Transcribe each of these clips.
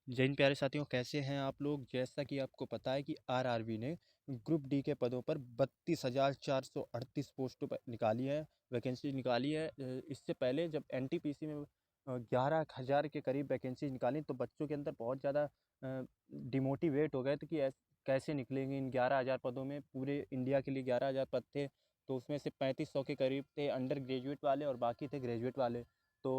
जय हिंद प्यारे साथियों, कैसे हैं आप लोग। जैसा कि आपको पता है कि आरआरबी ने ग्रुप डी के पदों पर 32,438 पोस्टों पर निकाली है, वैकेंसी निकाली है। इससे पहले जब एनटीपीसी में 11,000 के करीब वैकेंसी निकाली तो बच्चों के अंदर बहुत ज़्यादा डिमोटिवेट हो गए थे कि कैसे निकलेंगे इन 11,000 पदों में। पूरे इंडिया के लिए 11,000 पद थे, तो उसमें से 3500 के करीब थे अंडर ग्रेजुएट वाले और बाकी थे ग्रेजुएट वाले। तो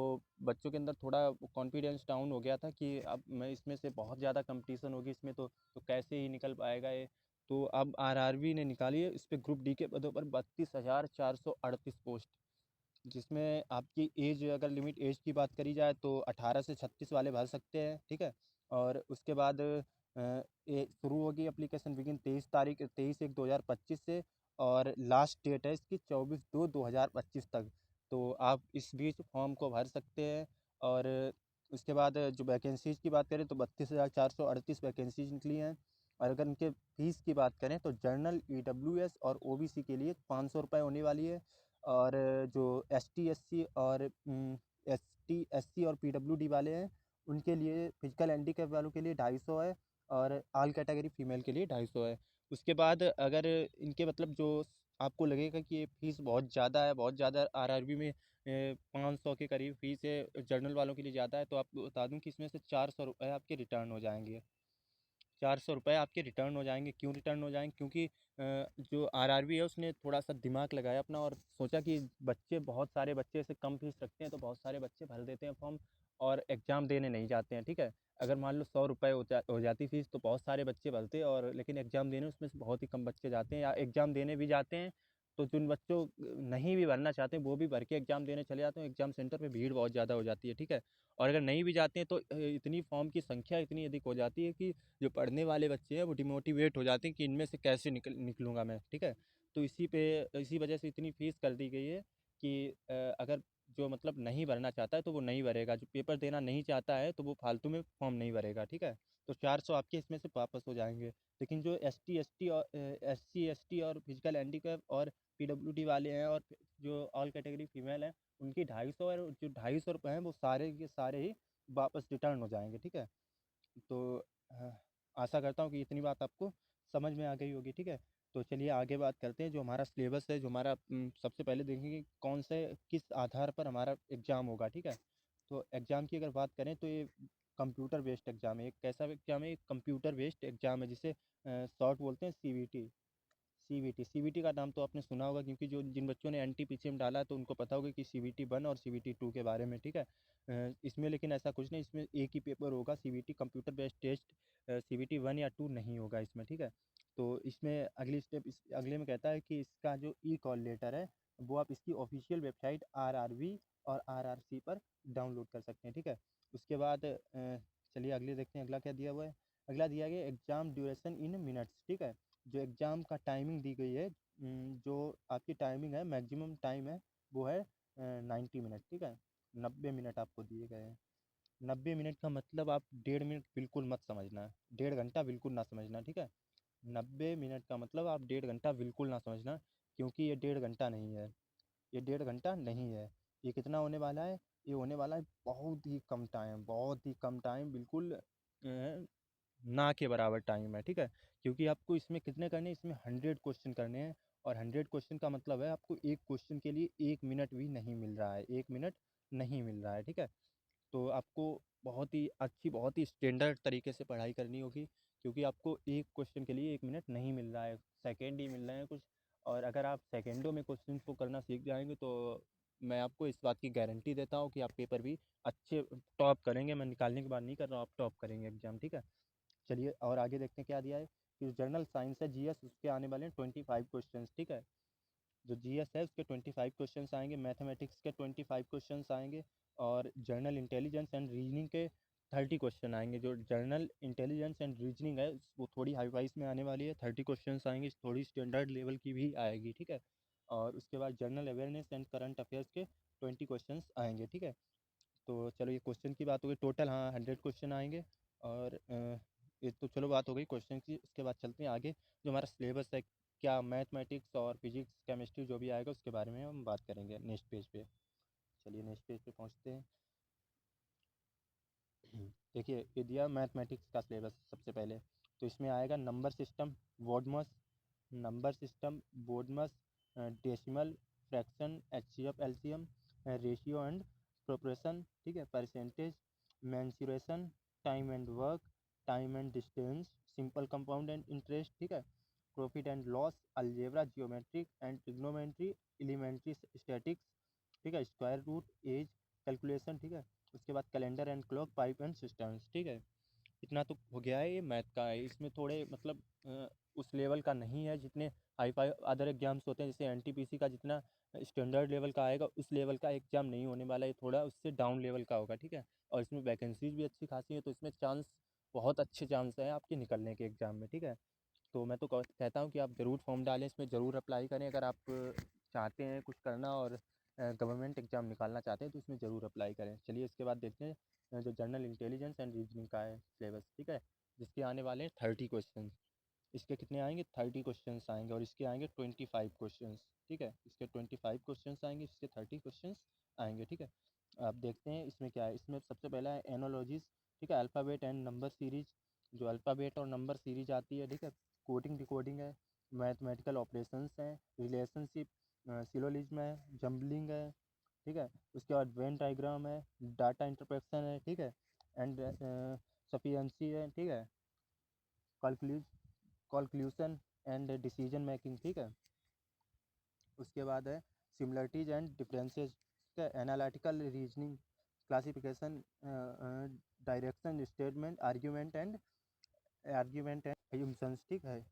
बच्चों के अंदर थोड़ा कॉन्फिडेंस डाउन हो गया था कि अब मैं इसमें से बहुत ज़्यादा कंपटीशन होगी इसमें, तो कैसे ही निकल पाएगा ये। तो अब आरआरबी ने निकाली है इस पे ग्रुप डी के पदों पर 32,438 पोस्ट, जिसमें आपकी एज, अगर लिमिट एज की बात करी जाए तो 18 से 36 वाले भर सकते हैं, ठीक है। और उसके बाद ये शुरू होगी एप्लीकेशन बिगिन 23/1/2025 से, और लास्ट डेट है इसकी 24/2/2025 तक। तो आप इस बीच फॉर्म को भर सकते हैं। और उसके बाद जो वैकेंसीज़ की बात करें तो 32,438 वैकेंसीज निकली हैं। और अगर इनके फीस की बात करें तो जनरल, ईडब्ल्यूएस और ओबीसी के लिए 500 रुपये होने वाली है। और जो एसटी, एससी और एससी और पीडब्ल्यूडी वाले हैं उनके लिए, फिजिकल हैंडीकैप वालों के लिए 250 है, और ऑल कैटेगरी फीमेल के लिए 250 है। उसके बाद अगर इनके मतलब जो आपको लगेगा कि ये फीस बहुत ज़्यादा है, बहुत ज़्यादा आरआरबी में 500 के करीब फीस है, जर्नल वालों के लिए ज़्यादा है, तो आपको बता दूं कि इसमें से 400 रुपये आपके रिटर्न हो जाएंगे। 400 रुपये आपके रिटर्न हो जाएंगे। क्यों रिटर्न हो जाएंगे? क्योंकि जो आरआरबी है उसने थोड़ा सा दिमाग लगाया अपना और सोचा कि बच्चे, बहुत सारे बच्चे ऐसे कम फीस रखते हैं तो बहुत सारे बच्चे भर देते हैं फॉर्म और एग्ज़ाम देने नहीं जाते हैं, ठीक है। अगर मान लो 100 रुपये हो जाती फीस तो बहुत सारे बच्चे भरते, और लेकिन एग्ज़ाम देने उसमें से बहुत ही कम बच्चे जाते हैं, या एग्ज़ाम देने भी जाते हैं तो जिन बच्चों नहीं भी भरना चाहते हैं वो भी भर के एग्ज़ाम देने चले जाते हैं। एग्ज़ाम सेंटर पे भीड़ बहुत ज़्यादा हो जाती है, ठीक है। और अगर नहीं भी जाते हैं तो इतनी फॉर्म की संख्या इतनी अधिक हो जाती है कि जो पढ़ने वाले बच्चे हैं वो डिमोटिवेट हो जाते हैं कि इनमें से कैसे निकलूँगा मैं, ठीक है। तो इसी वजह से इतनी फ़ीस कर दी गई है कि अगर जो मतलब नहीं भरना चाहता है तो वो नहीं भरेगा, जो पेपर देना नहीं चाहता है तो वो फालतू में फॉर्म नहीं भरेगा, ठीक है। तो 400 आपके इसमें से वापस हो जाएंगे। लेकिन जो एससी एसटी और फिजिकल हैंडीकैप और पीडब्ल्यूडी वाले हैं और जो ऑल कैटेगरी फीमेल हैं उनकी 250 है, और जो 250 रुपये हैं वो सारे के सारे ही वापस रिटर्न हो जाएंगे, ठीक है। तो आशा करता हूँ कि इतनी बात आपको समझ में आ गई होगी, ठीक है। तो चलिए आगे बात करते हैं। जो हमारा सिलेबस है, जो हमारा सबसे पहले देखेंगे कौन से किस आधार पर हमारा एग्ज़ाम होगा, ठीक है। तो एग्ज़ाम की अगर बात करें तो ये कंप्यूटर बेस्ड एग्ज़ाम है। एक कैसा एग्ज़ाम है? एक कंप्यूटर बेस्ड एग्ज़ाम है, जिसे शॉर्ट बोलते हैं सीबीटी। सीबीटी का नाम तो आपने सुना होगा, क्योंकि जो जिन बच्चों ने एनटीपीसी में डाला है तो उनको पता होगा कि सीबीटी 1 और सीबीटी 2 के बारे में, ठीक है। इसमें लेकिन ऐसा कुछ नहीं, इसमें एक ही पेपर होगा, CBT computer based test. CBT 1 या 2 नहीं होगा इसमें, ठीक है। तो इसमें अगली स्टेप, इस अगले में कहता है कि इसका जो ई कॉल लेटर है वो आप इसकी ऑफिशियल वेबसाइट आरआरबी और आरआरसी पर डाउनलोड कर सकते हैं, ठीक है। उसके बाद चलिए अगले देखते हैं, अगला क्या दिया हुआ है। अगला दिया गया एग्ज़ाम ड्यूरेशन इन मिनट्स, ठीक है। जो एग्ज़ाम का टाइमिंग दी गई है, जो आपकी टाइमिंग है, मैक्सिमम टाइम है वो है 90 मिनट, ठीक है। 90 मिनट आपको दिए गए हैं। 90 मिनट का मतलब आप 1.5 मिनट बिल्कुल मत समझना, 1.5 घंटा बिल्कुल ना समझना, ठीक है। 90 मिनट का मतलब आप 1.5 घंटा बिल्कुल ना समझना, क्योंकि ये 1.5 घंटा नहीं है, ये 1.5 घंटा नहीं है। ये कितना होने वाला है? ये होने वाला है बहुत ही कम टाइम, बहुत ही कम टाइम, बिल्कुल ना के बराबर टाइम है, ठीक है। क्योंकि आपको इसमें कितने करने हैं? इसमें 100 क्वेश्चन करने हैं, और 100 क्वेश्चन का मतलब है आपको एक क्वेश्चन के लिए 1 मिनट भी नहीं मिल रहा है, 1 मिनट नहीं मिल रहा है, ठीक है। तो आपको बहुत ही अच्छी, बहुत ही स्टैंडर्ड तरीके से पढ़ाई करनी होगी, क्योंकि आपको एक क्वेश्चन के लिए 1 मिनट नहीं मिल रहा है, सेकेंड ही मिल रहे हैं कुछ। और अगर आप सेकेंडों में क्वेश्चन को करना सीख जाएंगे तो मैं आपको इस बात की गारंटी देता हूँ कि आप पेपर भी अच्छे टॉप करेंगे। मैं निकालने की बात नहीं कर रहा हूँ, आप टॉप करेंगे एग्जाम, ठीक है। चलिए और आगे देखते हैं क्या दिया है। कि जनरल साइंस है, जीएस, उसके आने वाले हैं 25 क्वेश्चन, ठीक है। जो जीएस है उसके 25 क्वेश्चंस आएंगे, मैथमेटिक्स के 25 क्वेश्चंस आएंगे, और जर्नल इंटेलिजेंस एंड रीजनिंग के 30 क्वेश्चन आएंगे। जो जर्नल इंटेलिजेंस एंड रीजनिंग है वो थोड़ी हाई वाइज में आने वाली है, 30 क्वेश्चंस आएंगे, थोड़ी स्टैंडर्ड लेवल की भी आएगी, ठीक है। और उसके बाद general awareness and current affairs के 20 क्वेश्चंस आएंगे, ठीक है। तो चलो ये क्वेश्चन की बात हो गई, टोटल हाँ 100 क्वेश्चन आएंगे। और ये तो चलो बात हो गई क्वेश्चन की। उसके बाद चलते हैं आगे, जो हमारा सिलेबस है, क्या मैथमेटिक्स और फिजिक्स केमिस्ट्री जो भी आएगा उसके बारे में हम बात करेंगे नेक्स्ट पेज पे। चलिए नेक्स्ट पेज पे पहुँचते हैं। देखिए ये दिया मैथमेटिक्स का सिलेबस सबसे पहले, तो इसमें आएगा number system, BODMAS, number system, BODMAS, decimal, fraction, HCF, LCM, ratio and proportion, ठीक है, percentage, mensuration, time and work, time and distance, simple compound and interest, ठीक है, profit and loss, algebra, geometric and trigonometry, elementary statics, ठीक है, square root, as calculation, ठीक है, उसके बाद calendar and clock, pipe and systems, ठीक है। इतना तो हो गया है, ये मैथ का है। इसमें थोड़े मतलब उस लेवल का नहीं है जितने हाई फाई अदर एग्जाम्स होते हैं, जैसे एनटीपीसी का जितना स्टैंडर्ड लेवल का आएगा उस लेवल का एग्जाम नहीं होने वाला है, थोड़ा उससे डाउन लेवल का होगा, ठीक है। और इसमें वैकेंसीज भी अच्छी खासी है, तो इसमें चांस, बहुत अच्छे चांस हैं आपके निकलने के एग्ज़ाम में, ठीक है। तो मैं तो कहता हूँ कि आप ज़रूर फॉर्म डालें, इसमें ज़रूर अप्लाई करें, अगर आप चाहते हैं कुछ करना और गवर्नमेंट एग्ज़ाम निकालना चाहते हैं तो इसमें ज़रूर अप्लाई करें। चलिए इसके बाद देखते हैं जो जनरल इंटेलिजेंस एंड रीजनिंग का है सिलेबस, ठीक है, जिसके आने वाले हैं 30 क्वेश्चन। इसके कितने आएंगे, 30 क्वेश्चन आएंगे, और इसके आएंगे 25 क्वेश्चन, ठीक है, इसके 25 क्वेश्चन आएंगे, इसके 30 क्वेश्चन आएंगे, ठीक है। आप देखते हैं इसमें क्या है, इसमें सबसे पहला है एनोलॉजीज, ठीक है, अल्फ़ाबेट एंड नंबर सीरीज, जो अल्फ़ाबेट और नंबर सीरीज आती है, ठीक है, कोडिंग डिकोडिंग है, मैथमेटिकल ऑपरेशंस हैं, रिलेशनशिप, सिलोजिज्म है, जम्बलिंग है, ठीक है, उसके बाद वेन डायग्राम है, डाटा इंटरप्रेशन है, ठीक है, एंड सफियंसी है, ठीक है, कॉन्क्लूशन एंड डिसीजन मेकिंग, ठीक है। उसके बाद है सिमिलरिटीज एंड डिफरेंसेस, ठीक है, analytical reasoning, classification, direction statement, argument and assumptions, ठीक है।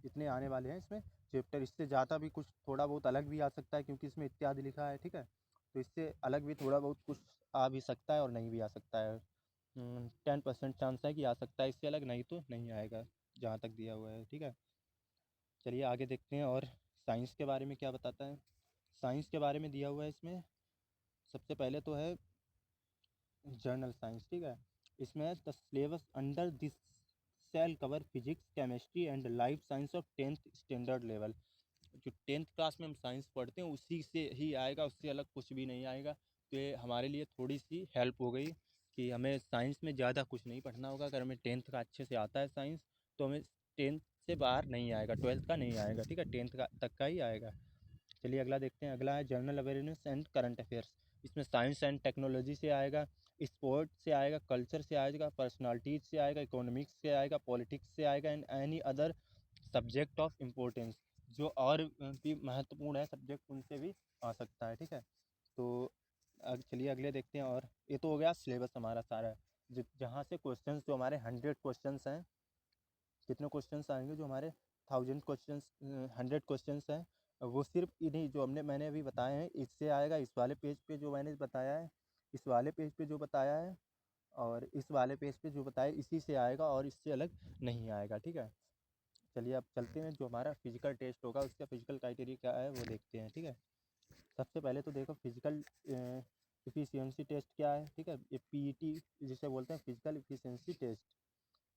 इतने आने वाले हैं इसमें चैप्टर, इससे ज़्यादा भी कुछ थोड़ा बहुत अलग भी आ सकता है क्योंकि इसमें इत्यादि लिखा है, ठीक है। तो इससे अलग भी थोड़ा बहुत कुछ आ भी सकता है और नहीं भी आ सकता है। 10% चांस है कि आ सकता है इससे अलग, नहीं तो नहीं आएगा जहाँ तक दिया हुआ है, ठीक है। चलिए आगे देखते हैं और साइंस के बारे में क्या बताता है। साइंस के बारे में दिया हुआ है इसमें, सबसे पहले तो है जर्नल साइंस, ठीक है। इसमें the syllabus under this cell cover physics, chemistry and life science of 10th standard level. जो 10th क्लास में हम साइंस पढ़ते हैं उसी से ही आएगा, उससे अलग कुछ भी नहीं आएगा। तो ये हमारे लिए थोड़ी सी हेल्प हो गई कि हमें साइंस में ज़्यादा कुछ नहीं पढ़ना होगा। अगर हमें 10th का अच्छे से आता है साइंस, तो हमें 10th से बाहर नहीं आएगा, 12th का नहीं आएगा, ठीक है, 10th का तक का ही आएगा। चलिए अगला देखते हैं, अगला है general awareness and current affairs. इसमें साइंस एंड टेक्नोलॉजी से आएगा, स्पोर्ट से आएगा, कल्चर से आएगा, पर्सनालिटीज से आएगा, इकोनॉमिक्स से आएगा, पॉलिटिक्स से आएगा, and any other subject of importance, जो और भी महत्वपूर्ण है सब्जेक्ट उनसे भी आ सकता है, ठीक है। तो चलिए अगले देखते हैं, और ये तो हो गया सिलेबस हमारा सारा, जहाँ से क्वेश्चंस जो हमारे 100 क्वेश्चंस हैं, कितने क्वेश्चंस आएंगे जो हमारे 1000 क्वेश्चंस, 100 क्वेश्चंस हैं, वो सिर्फ इन्हीं जो मैंने अभी बताए हैं इससे आएगा। इस वाले पेज पे जो मैंने बताया है, इस वाले पेज पे जो बताया है, और इस वाले पेज पे जो बताया इसी से आएगा, और इससे अलग नहीं आएगा, ठीक है। चलिए अब चलते हैं, जो हमारा फिजिकल टेस्ट होगा उसका फिजिकल क्राइटेरिया क्या है वो देखते हैं, ठीक है। सबसे पहले तो देखो फिजिकल इफ़िशियंसी टेस्ट क्या है, ठीक है, ये पीईटी जिसे बोलते हैं, फिजिकल इफ़िशियंसी टेस्ट।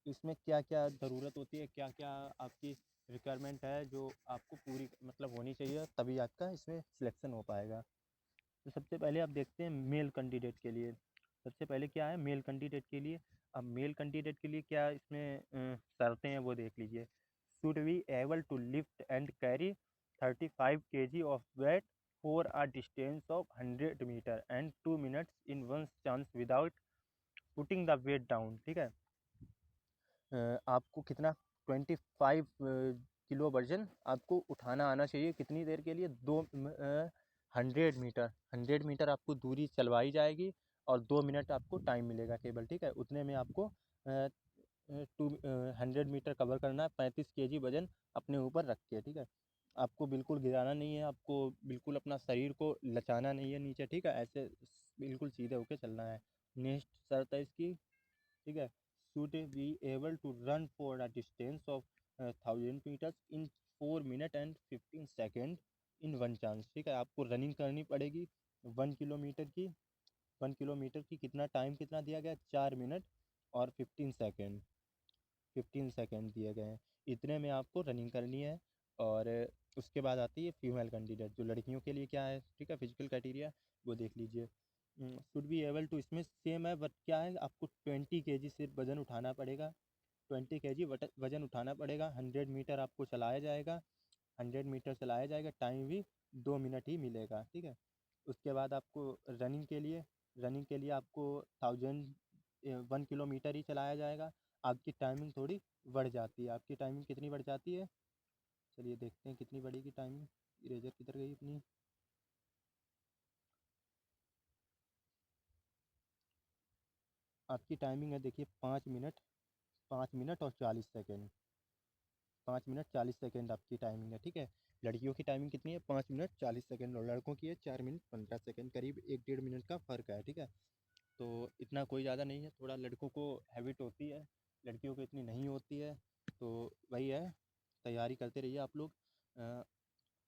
इसमें क्या क्या ज़रूरत होती है, क्या क्या आपकी रिक्वायरमेंट है जो आपको पूरी मतलब होनी चाहिए, तभी आपका इसमें सिलेक्शन हो पाएगा। तो सबसे पहले आप देखते हैं मेल कैंडिडेट के लिए, सबसे पहले क्या है मेल कैंडिडेट के लिए। अब मेल कैंडिडेट के लिए क्या इसमें शर्तें हैं वो देख लीजिए। Should be able to lift and carry 35 kg of weight for a distance of 100 metre and 2 minutes in one chance without putting the weight down, ठीक है। आपको कितना 25 किलो वजन आपको उठाना आना चाहिए, कितनी देर के लिए, 100 मीटर, 100 मीटर आपको दूरी चलवाई जाएगी, और 2 मिनट आपको टाइम मिलेगा केवल, ठीक है। उतने में आपको 100 मीटर कवर करना है, 35 kg वजन अपने ऊपर रख के, ठीक है। आपको बिल्कुल गिराना नहीं है, आपको बिल्कुल अपना शरीर को लचाना नहीं है नीचे, ठीक है, ऐसे बिल्कुल सीधे होके चलना है। नेक्स्ट शर्त है इसकी, ठीक है, should be able to run for a distance of 1000 meters in 4 minutes and 15 seconds in one chance, ठीक है। आपको रनिंग करनी पड़ेगी 1 किलोमीटर की, 1 किलोमीटर की कितना टाइम कितना दिया गया, 4 मिनट और 15 सेकेंड, 15 सेकेंड दिए गए हैं। इतने में आपको रनिंग करनी है। और उसके बाद आती है फीमेल कैंडिडेट, जो लड़कियों के लिए क्या है, ठीक है, फिजिकल क्राइटेरिया वो देख लीजिए। शुड बी एबल टू, इसमें सेम है बट क्या है, आपको 20 kg सिर्फ वज़न उठाना पड़ेगा। 20 kg वज़न उठाना पड़ेगा। 100 मीटर आपको चलाया जाएगा। 100 मीटर चलाया जाएगा, टाइम भी 2 मिनट ही मिलेगा, ठीक है। उसके बाद आपको रनिंग के लिए आपको 1 किलोमीटर ही चलाया जाएगा। आपकी टाइमिंग थोड़ी बढ़ जाती है। आपकी टाइमिंग कितनी बढ़ जाती है, चलिए देखते हैं कितनी बढ़ेगी टाइमिंग। इरेजर किधर गई अपनी। आपकी टाइमिंग है देखिए 5 मिनट, 5 मिनट और 40 सेकेंड। 5 मिनट 40 सेकेंड आपकी टाइमिंग है, ठीक है। लड़कियों की टाइमिंग कितनी है, 5 मिनट 40 सेकेंड, और लड़कों की है 4 मिनट 15 सेकेंड, करीब 1 डेढ़ मिनट का फ़र्क है, ठीक है। तो इतना कोई ज़्यादा नहीं है, थोड़ा लड़कों को हैबिट होती है, लड़कियों को इतनी नहीं होती है। तो वही है, तैयारी करते रहिए आप लोग।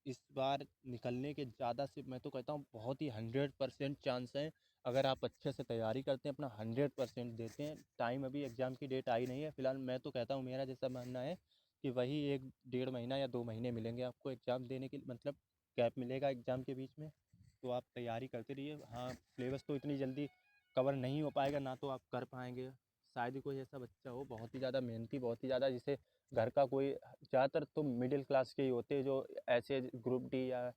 इस बार निकलने के ज़्यादा से मैं तो कहता हूँ बहुत ही 100% चांस है। अगर आप अच्छे से तैयारी करते हैं, अपना 100% देते हैं। टाइम, अभी एग्ज़ाम की डेट आई नहीं है फ़िलहाल। मैं तो कहता हूँ, मेरा जैसा मानना है कि वही 1 डेढ़ महीना या 2 महीने मिलेंगे आपको एग्ज़ाम देने के, मतलब गैप मिलेगा एग्ज़ाम के बीच में। तो आप तैयारी करते रहिए। हाँ, सिलेबस तो इतनी जल्दी कवर नहीं हो पाएगा, ना तो आप कर पाएंगे। शायद ही कोई ऐसा बच्चा हो बहुत ही ज़्यादा मेहनती, बहुत ही ज़्यादा, जिसे घर का कोई, ज़्यादातर तो मिडिल क्लास के ही होते हैं जो ऐसे ग्रुप डी या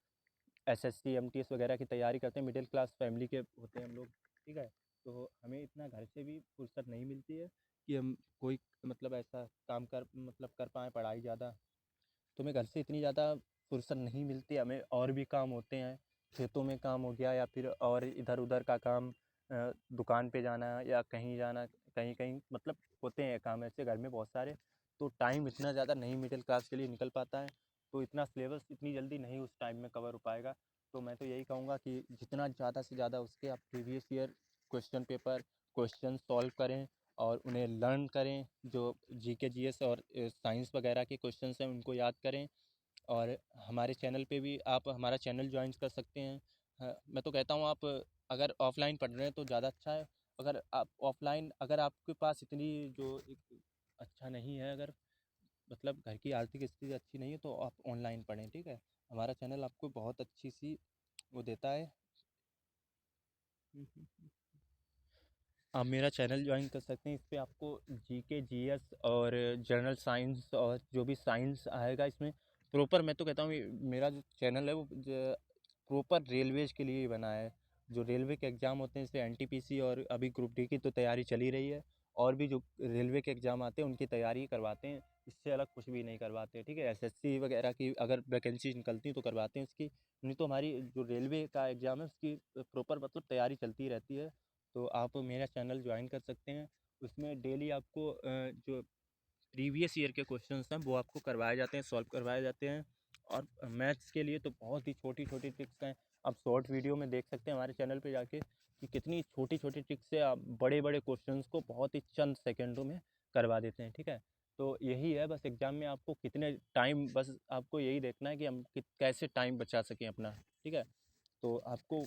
एसएससी एमटीएस वगैरह की तैयारी करते हैं। मिडिल क्लास फैमिली के होते हैं हम लोग, ठीक है। तो हमें इतना घर से भी फुर्सत नहीं मिलती है कि हम कोई मतलब ऐसा काम कर पाएँ पढ़ाई ज़्यादा। तो हमें घर से इतनी ज़्यादा फुर्सत नहीं मिलती, हमें और भी काम होते हैं। खेतों में काम हो गया, या फिर और इधर उधर का काम, दुकान पे जाना या कहीं जाना, कहीं कहीं मतलब होते हैं काम ऐसे घर में बहुत सारे। तो टाइम इतना ज़्यादा नहीं मिडिल क्लास के लिए निकल पाता है। तो इतना सिलेबस इतनी जल्दी नहीं उस टाइम में कवर हो पाएगा। तो मैं तो यही कहूँगा कि जितना ज़्यादा से ज़्यादा उसके आप previous year question paper, question solve करें और उन्हें लर्न करें। जो जीके जीएस और साइंस वगैरह के क्वेश्चंस हैं उनको याद करें। और हमारे चैनल पे भी आप हमारा चैनल ज्वाइन कर सकते हैं। मैं तो कहता हूँ, आप अगर ऑफ़लाइन पढ़ रहे हैं तो ज़्यादा अच्छा है। अगर आप ऑफ़लाइन, अगर आपके पास इतनी जो एक अच्छा नहीं है, अगर मतलब घर की आर्थिक स्थिति अच्छी नहीं है, तो आप ऑनलाइन पढ़ें, ठीक है। हमारा चैनल आपको बहुत अच्छी सी वो देता है। आप मेरा चैनल ज्वाइन कर सकते हैं। इस पे आपको जीके जीएस और जनरल साइंस और जो भी साइंस आएगा इसमें प्रॉपर, मैं तो कहता हूँ मेरा जो चैनल है वो प्रॉपर रेलवेज के लिए ही बना है। जो रेलवे के एग्ज़ाम होते हैं, जैसे एनटीपीसी और अभी ग्रुप डी की तो तैयारी चल ही रही है, और भी जो रेलवे के एग्ज़ाम आते हैं उनकी तैयारी करवाते हैं। इससे अलग कुछ भी नहीं करवाते, ठीक है। एसएससी वगैरह की अगर वैकेंसी निकलती तो करवाते हैं इसकी, नहीं तो हमारी जो रेलवे का एग्ज़ाम है उसकी प्रॉपर मतलब तैयारी चलती रहती है। तो आप मेरा चैनल ज्वाइन कर सकते हैं। उसमें डेली आपको जो प्रीवियस ईयर के क्वेश्चंस हैं वो आपको करवाए जाते हैं, सॉल्व करवाए जाते हैं। और मैथ्स के लिए तो बहुत ही छोटी छोटी ट्रिक्स हैं। आप शॉर्ट वीडियो में देख सकते हैं हमारे चैनल पे जाके कि कितनी छोटी छोटी ट्रिक्स से आप बड़े बड़े क्वेश्चंस को बहुत ही चंद सेकेंडों में करवा देते हैं, ठीक है। तो यही है बस, एग्ज़ाम में आपको कितने टाइम, बस आपको यही देखना है कि हम कैसे टाइम बचा सकें अपना, ठीक है। तो आपको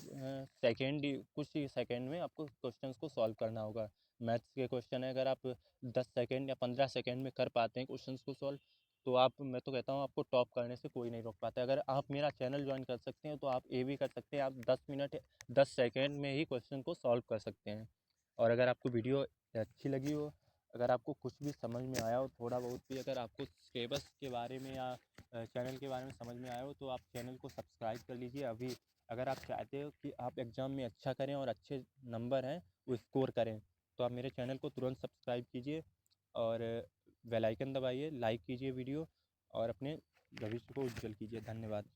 कुछ ही सेकंड में आपको क्वेश्चंस को सॉल्व करना होगा। मैथ्स के क्वेश्चन है, अगर आप 10 सेकंड या 15 सेकंड में कर पाते हैं क्वेश्चंस को सॉल्व, तो आप, मैं तो कहता हूँ, आपको टॉप करने से कोई नहीं रोक पाता। अगर आप मेरा चैनल ज्वाइन कर सकते हैं तो आप ये भी कर सकते हैं, आप 10 सेकंड में ही क्वेश्चन को सॉल्व कर सकते हैं। और अगर आपको वीडियो अच्छी लगी हो, अगर आपको कुछ भी समझ में आया हो, थोड़ा बहुत भी, अगर आपको सिलेबस के बारे में या चैनल के बारे में समझ में आया हो, तो आप चैनल को सब्सक्राइब कर लीजिए अभी। अगर आप चाहते हो कि आप एग्ज़ाम में अच्छा करें और अच्छे नंबर हैं वो स्कोर करें, तो आप मेरे चैनल को तुरंत सब्सक्राइब कीजिए और बेल आइकन दबाइए, लाइक कीजिए वीडियो, और अपने भविष्य को उज्जवल कीजिए। धन्यवाद।